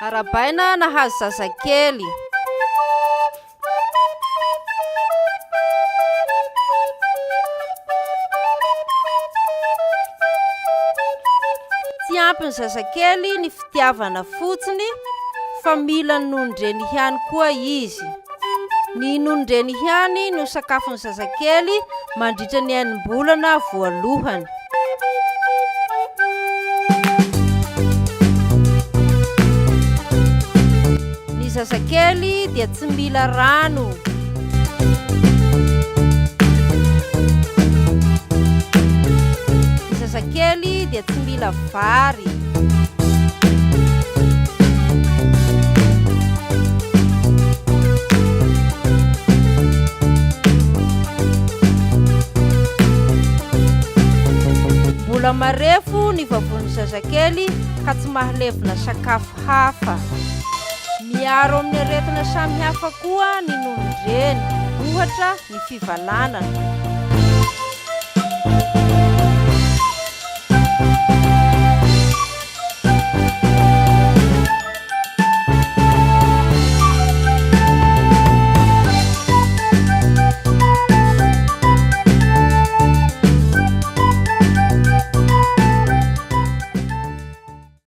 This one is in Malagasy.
Arabaina nahazo zazakely. Tsy ampy ny zazakely ny fitiavana fotsiny fa mila nonondreny ihany koa izy. Ny nonondreny ihany no sakafon'ny zazakely mandritra ny enim-bolana voalohany. Ny zazakely dia tsy mila rano. Ny zazakely dia tsy mila vary. Mbola marefo ny vavon'ny zazakely ka tsy mahalevina sakafo hafa. Miaro amin'ny aretina samy hafa koa ny nonondreny, ohatra ny fivalanana.